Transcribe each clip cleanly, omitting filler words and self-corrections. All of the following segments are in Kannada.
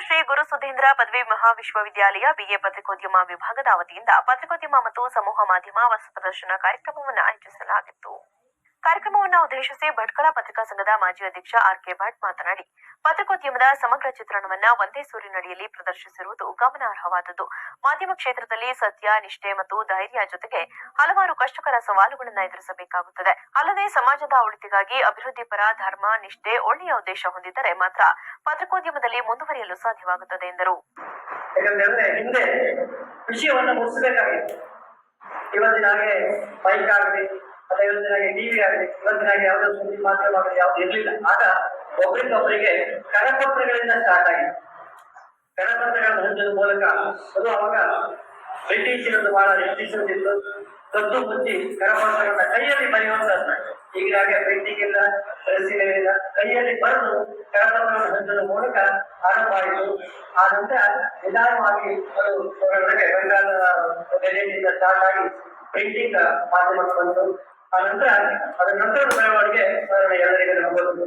ಶ್ರೀ ಗುರು ಸುಧೀಂದ್ರ ಪದವಿ ಮಹಾವಿಶ್ವವಿದ್ಯಾಲಯ ಬಿಎ ಪತ್ರಿಕೋದ್ಯಮ ವಿಭಾಗದ ವತಿಯಿಂದ ಪತ್ರಿಕೋದ್ಯಮ ಮತ್ತು ಸಮೂಹ ಮಾಧ್ಯಮ ವಸ್ತು ಪ್ರದರ್ಶನ ಕಾರ್ಯಕ್ರಮವನ್ನು ಆಯೋಜಿಸಲಾಗಿತ್ತು. ಕಾರ್ಯಕ್ರಮವನ್ನು ಉದ್ದೇಶಿಸಿ ಭಟ್ಕಳ ಪತ್ರಿಕಾ ಸಂಘದ ಮಾಜಿ ಅಧ್ಯಕ್ಷ ಆರ್.ಕೆ. ಭಟ್ ಮಾತನಾಡಿ, ಪತ್ರಿಕೋದ್ಯಮದ ಸಮಗ್ರ ಚಿತ್ರಣವನ್ನ ಒಂದೇ ಸೂರಿನಡಿಯಲ್ಲಿ ಪ್ರದರ್ಶಿಸಿರುವುದು ಗಮನಾರ್ಹವಾದದ್ದು. ಮಾಧ್ಯಮ ಕ್ಷೇತ್ರದಲ್ಲಿ ಸತ್ಯ, ನಿಷ್ಠೆ ಮತ್ತು ಧೈರ್ಯ ಜೊತೆಗೆ ಹಲವಾರು ಕಷ್ಟಕರ ಸವಾಲುಗಳನ್ನು ಎದುರಿಸಬೇಕಾಗುತ್ತದೆ. ಅಲ್ಲದೆ ಸಮಾಜದ ಒಳಿತಿಗಾಗಿ ಅಭಿವೃದ್ಧಿಪರ ಧರ್ಮ, ನಿಷ್ಠೆ, ಒಳ್ಳೆಯ ಉದ್ದೇಶ ಹೊಂದಿದ್ದರೆ ಮಾತ್ರ ಪತ್ರಿಕೋದ್ಯಮದಲ್ಲಿ ಮುಂದುವರಿಯಲು ಸಾಧ್ಯವಾಗುತ್ತದೆ ಎಂದರು. ಹಿಂದೆ ವಿಷಯವನ್ನು ಮುಗಿಸಬೇಕಾಗಿತ್ತು. ಇವತ್ತಿನ ಹಾಗೆ ಬೈಕ್ ಆಗಲಿ ಅಥವಾ ಇವತ್ತಿನ ಹಾಗೆ ಟಿವಿ ಆಗಲಿ, ಇವತ್ತಿನ ಹಾಗೆ ಯಾವುದೋ ಸುದ್ದಿ ಮಾಧ್ಯಮಗಳು ಯಾವ್ದು ಇರಲಿಲ್ಲ. ಆಗ ಒಬ್ಬರಿಗೊಬ್ಬರಿಗೆ ಕರಪತ್ರಗಳಿಂದ ಸ್ಟಾರ್ಟ್ ಆಗಿದೆ. ಕರಪತ್ರಗಳನ್ನು ಹಂಚುವ ಮೂಲಕ ಅದು ಅವಾಗ ಬ್ರಿಟಿಷರದ್ದು ಬಹಳ ಹೆಚ್ಚಿಸುತ್ತಿತ್ತು. ಕದ್ದು ಮುಚ್ಚಿ ಕರಪತ್ರಗಳನ್ನ ಕೈಯಲ್ಲಿ ಬರೆಯುವಂತದ್ದು. ಹೀಗಾಗಿ ಪ್ರಿಂಟಿಂಗ್ ಇಲ್ಲ, ಪ್ರೆಸ್ಸಿಗಳಿಲ್ಲ, ಕೈಯಲ್ಲಿ ಬರೆದು ಕರಪತ್ರಗಳನ್ನು ಹಂಚುವ ಮೂಲಕ ಆರಂಭ ಆಯಿತು. ಆ ನಂತರ ನಿಧಾನವಾಗಿ ಅದು ಹೊರಗಡೆ ಬಂಗಾಳದ ಗಡಿಯಿಂದ ಸ್ಟಾರ್ಟ್ ಆಗಿ ಪ್ರಿಂಟಿಂಗ್ ಮಾಧ್ಯಮಕ್ಕೆ ಬಂತು. ಆ ನಂತರ ಅದರ ನಂತರದ ಬೆಳವಣಿಗೆ ಎಲ್ಲರಿಗೆ ನಮ್ಮದು.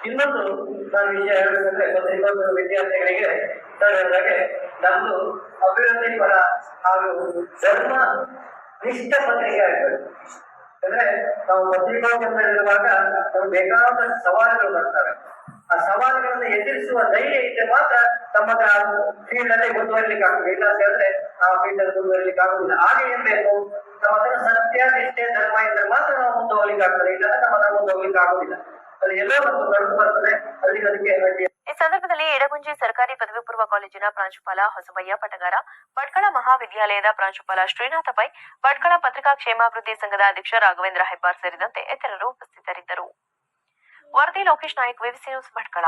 ಇನ್ನೊಂದು ನಾನು ವಿಷಯ ಹೇಳಬೇಕಂದ್ರೆ ಪತ್ರಿಕೋದ್ಯಮ ವಿದ್ಯಾರ್ಥಿಗಳಿಗೆ ಹೇಳಿದಾಗೆ ನಮ್ದು ಅಭಿವೃದ್ಧಿ ಪರ ಹಾಗೂ ಧರ್ಮ ನಿಷ್ಠ ಪತ್ರಿಕೆ ಆಗಬೇಕು. ಅಂದ್ರೆ ನಾವು ಪತ್ರಿಕೋದ್ಯಮದಲ್ಲಿರುವಾಗ ನಮ್ಗೆ ಬೇಕಾದ ಸವಾಲುಗಳು ಬರ್ತವೆ. ಆ ಸವಾಲುಗಳನ್ನು ಎದುರಿಸುವ ಧೈರ್ಯ ಇದ್ರೆ ಮಾತ್ರ ನಮ್ಮ ಫೀಲ್ಡ್ ಅಲ್ಲಿ ಮುಂದುವರಿಲಿಕ್ಕೆ ಆಗ್ತದೆ. ಇಲ್ಲ ಅಂತ ಹೇಳಿದ್ರೆ ಆ ಫೀಲ್ಡ್ ಅಲ್ಲಿ ಮುಂದುವರಿಲಿಕ್ಕೆ ಆಗುದಿಲ್ಲ. ಹಾಗೆ ಏನ್ ಬೇಕು, ನಮ್ಮ ಹತ್ರ ಸತ್ಯ, ನಿಷ್ಠೆ, ಧರ್ಮ ಇದ್ರೆ ಮಾತ್ರ ನಾವು ಮುಂದೆ ಹೋಗ್ಲಿಕ್ಕೆ ಆಗ್ತದೆ. ಇಲ್ಲ ನಮ್ಮ ಹತ್ರ ಮುಂದೆ ಹೋಗ್ಲಿಕ್ಕೆ ಆಗುದಿಲ್ಲ. ಅದು ಎಲ್ಲೋ ನಮ್ಗೆ ಕಂಡು ಬರ್ತದೆ. ಅದಕ್ಕೆ ಈ ಸಂದರ್ಭದಲ್ಲಿ ಎಡಗುಂಜಿ ಸರ್ಕಾರಿ ಪದವಿ ಪೂರ್ವ ಕಾಲೇಜಿನ ಪ್ರಾಂಶುಪಾಲ ಹೊಸಬಯ್ಯ ಪಟಗಾರ, ಭಟ್ಕಳ ಮಹಾವಿದ್ಯಾಲಯದ ಪ್ರಾಂಶುಪಾಲ ಶ್ರೀನಾಥ ಪೈ, ಭಟ್ಕಳ ಪತ್ರಿಕಾ ಕ್ಷೇಮಾಭಿವೃದ್ಧಿ ಸಂಘದ ಅಧ್ಯಕ್ಷ ರಾಘವೇಂದ್ರ ಹೆಬ್ಬಾರ್ ಸೇರಿದಂತೆ ಇತರರು ಉಪಸ್ಥಿತರಿದ್ದರು. ವರದಿ ಲೋಕೇಶ್ ನಾಯ್ಕ್, ವಿವಿಸಿ ನ್ಯೂಸ್, ಭಟ್ಕಳ.